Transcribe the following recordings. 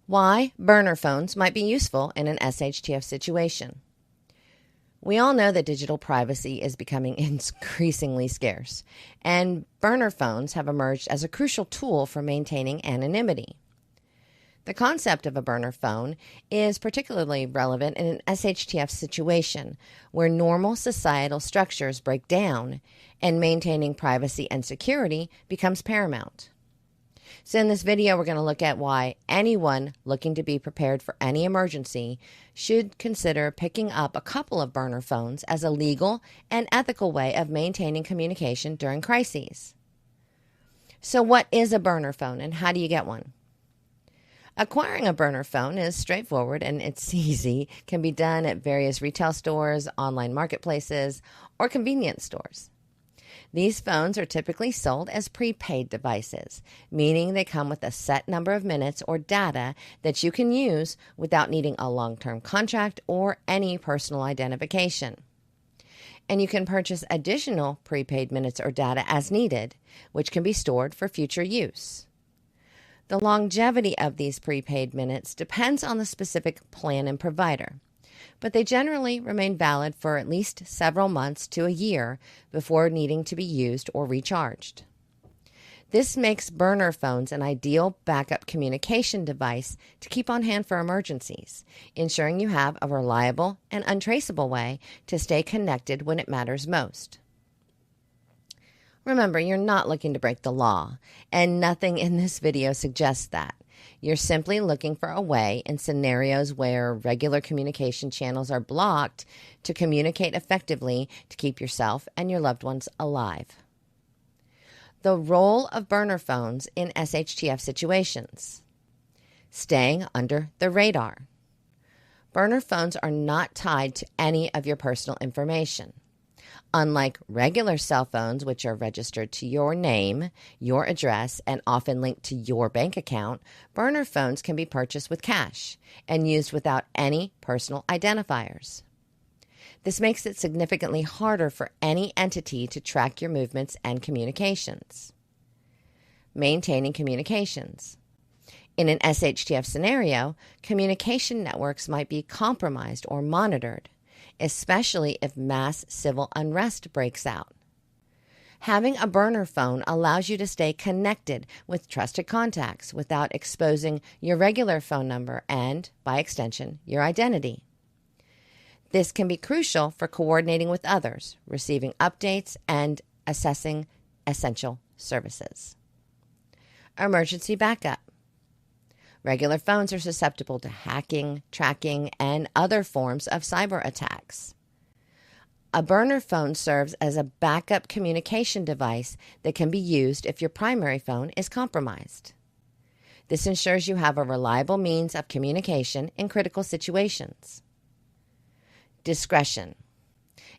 Why burner phones might be useful in an SHTF situation. We all know that digital privacy is becoming increasingly scarce, and burner phones have emerged as a crucial tool for maintaining anonymity. The concept of a burner phone is particularly relevant in an SHTF situation where normal societal structures break down and maintaining privacy and security becomes paramount. So in this video, we're going to look at why anyone looking to be prepared for any emergency should consider picking up a couple of burner phones as a legal and ethical way of maintaining communication during crises. So what is a burner phone and how do you get one? Acquiring a burner phone is straightforward and it's easy. It can be done at various retail stores, online marketplaces, or convenience stores. These phones are typically sold as prepaid devices, meaning they come with a set number of minutes or data that you can use without needing a long-term contract or any personal identification. And you can purchase additional prepaid minutes or data as needed, which can be stored for future use. The longevity of these prepaid minutes depends on the specific plan and provider, but they generally remain valid for at least several months to a year before needing to be used or recharged. This makes burner phones an ideal backup communication device to keep on hand for emergencies, ensuring you have a reliable and untraceable way to stay connected when it matters most. Remember, you're not looking to break the law, and nothing in this video suggests that. You're simply looking for a way in scenarios where regular communication channels are blocked to communicate effectively to keep yourself and your loved ones alive. The role of burner phones in SHTF situations. Staying under the radar. Burner phones are not tied to any of your personal information. Unlike regular cell phones, which are registered to your name, your address, and often linked to your bank account, burner phones can be purchased with cash and used without any personal identifiers. This makes it significantly harder for any entity to track your movements and communications. Maintaining communications. In an SHTF scenario, communication networks might be compromised or monitored, especially if mass civil unrest breaks out. Having a burner phone allows you to stay connected with trusted contacts without exposing your regular phone number and, by extension, your identity. This can be crucial for coordinating with others, receiving updates, and assessing essential services. Emergency backup. Regular phones are susceptible to hacking, tracking, and other forms of cyber attacks. A burner phone serves as a backup communication device that can be used if your primary phone is compromised. This ensures you have a reliable means of communication in critical situations. Discretion.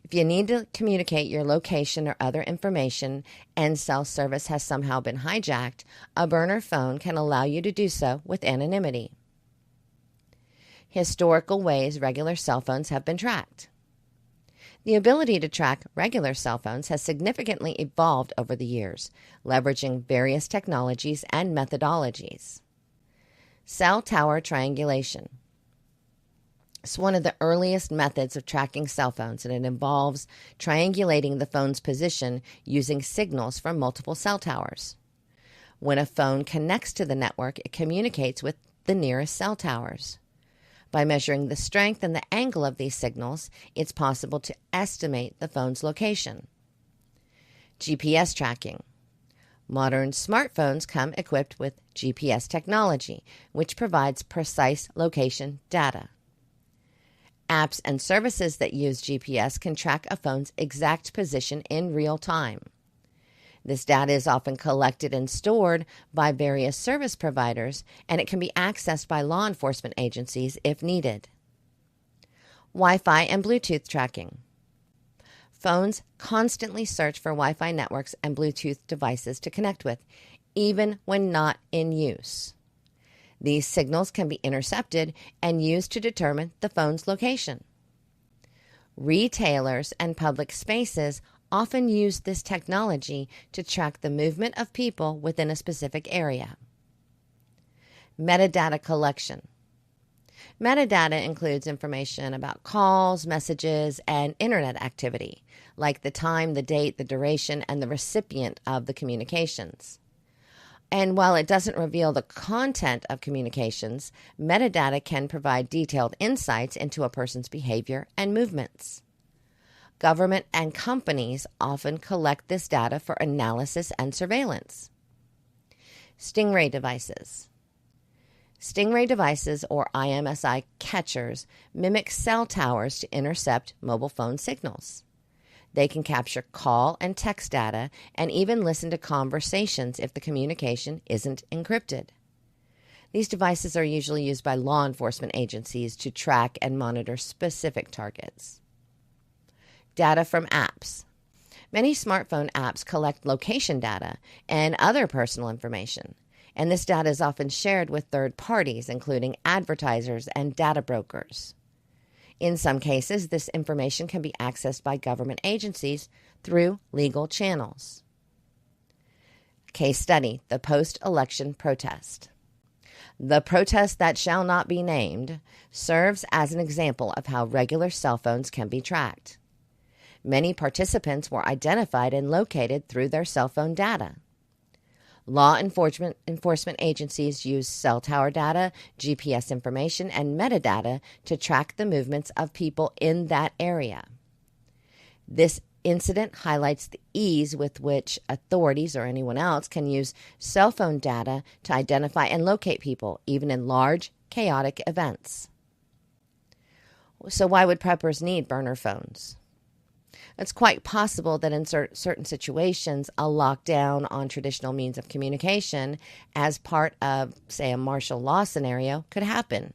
If you need to communicate your location or other information and cell service has somehow been hijacked, a burner phone can allow you to do so with anonymity. Historical ways regular cell phones have been tracked. The ability to track regular cell phones has significantly evolved over the years, leveraging various technologies and methodologies. Cell tower triangulation. It's one of the earliest methods of tracking cell phones, and it involves triangulating the phone's position using signals from multiple cell towers. When a phone connects to the network, it communicates with the nearest cell towers. By measuring the strength and the angle of these signals, it's possible to estimate the phone's location. GPS tracking. Modern smartphones come equipped with GPS technology, which provides precise location data. Apps and services that use GPS can track a phone's exact position in real time. This data is often collected and stored by various service providers, and it can be accessed by law enforcement agencies if needed. Wi-Fi and Bluetooth tracking. Phones constantly search for Wi-Fi networks and Bluetooth devices to connect with, even when not in use. These signals can be intercepted and used to determine the phone's location. Retailers and public spaces often use this technology to track the movement of people within a specific area. Metadata collection. Metadata includes information about calls, messages, and internet activity, like the time, the date, the duration, and the recipient of the communications. And while it doesn't reveal the content of communications, metadata can provide detailed insights into a person's behavior and movements. Government and companies often collect this data for analysis and surveillance. Stingray devices. Stingray devices, or IMSI catchers, mimic cell towers to intercept mobile phone signals. They can capture call and text data and even listen to conversations if the communication isn't encrypted. These devices are usually used by law enforcement agencies to track and monitor specific targets. Data from apps. Many smartphone apps collect location data and other personal information, and this data is often shared with third parties, including advertisers and data brokers. In some cases, this information can be accessed by government agencies through legal channels. Case study: the post-election protest. The protest that shall not be named serves as an example of how regular cell phones can be tracked. Many participants were identified and located through their cell phone data. Law enforcement agencies use cell tower data, GPS information, and metadata to track the movements of people in that area. This incident highlights the ease with which authorities or anyone else can use cell phone data to identify and locate people, even in large, chaotic events. So why would preppers need burner phones? It's quite possible that in certain situations, a lockdown on traditional means of communication as part of, say, a martial law scenario could happen.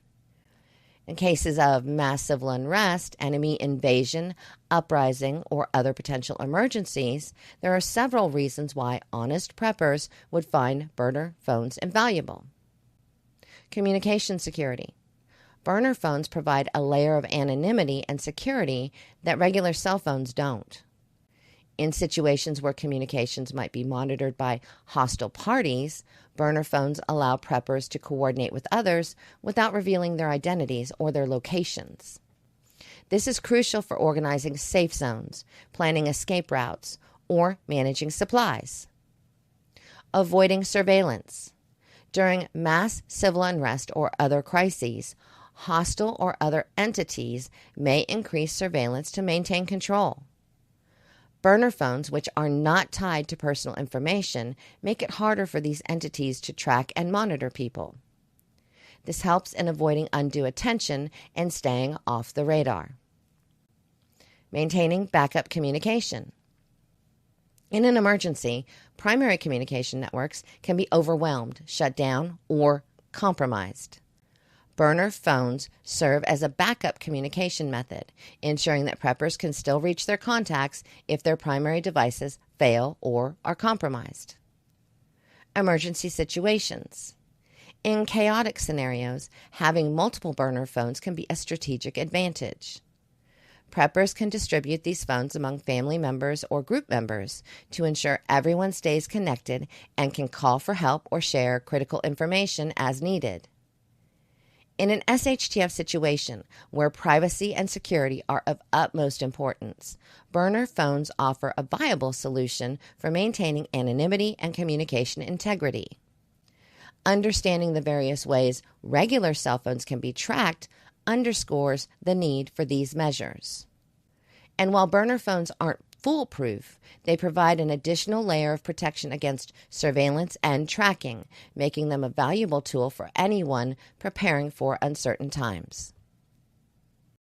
In cases of mass civil unrest, enemy invasion, uprising, or other potential emergencies, there are several reasons why honest preppers would find burner phones invaluable. Communication security. Burner phones provide a layer of anonymity and security that regular cell phones don't. In situations where communications might be monitored by hostile parties, burner phones allow preppers to coordinate with others without revealing their identities or their locations. This is crucial for organizing safe zones, planning escape routes, or managing supplies. Avoiding surveillance. During mass civil unrest or other crises, hostile or other entities may increase surveillance to maintain control. Burner phones, which are not tied to personal information, make it harder for these entities to track and monitor people. This helps in avoiding undue attention and staying off the radar. Maintaining backup communication. In an emergency, primary communication networks can be overwhelmed, shut down, or compromised. Burner phones serve as a backup communication method, ensuring that preppers can still reach their contacts if their primary devices fail or are compromised. Emergency situations. In chaotic scenarios, having multiple burner phones can be a strategic advantage. Preppers can distribute these phones among family members or group members to ensure everyone stays connected and can call for help or share critical information as needed. In an SHTF situation where privacy and security are of utmost importance, burner phones offer a viable solution for maintaining anonymity and communication integrity. Understanding the various ways regular cell phones can be tracked underscores the need for these measures. And while burner phones aren't foolproof, they provide an additional layer of protection against surveillance and tracking, making them a valuable tool for anyone preparing for uncertain times.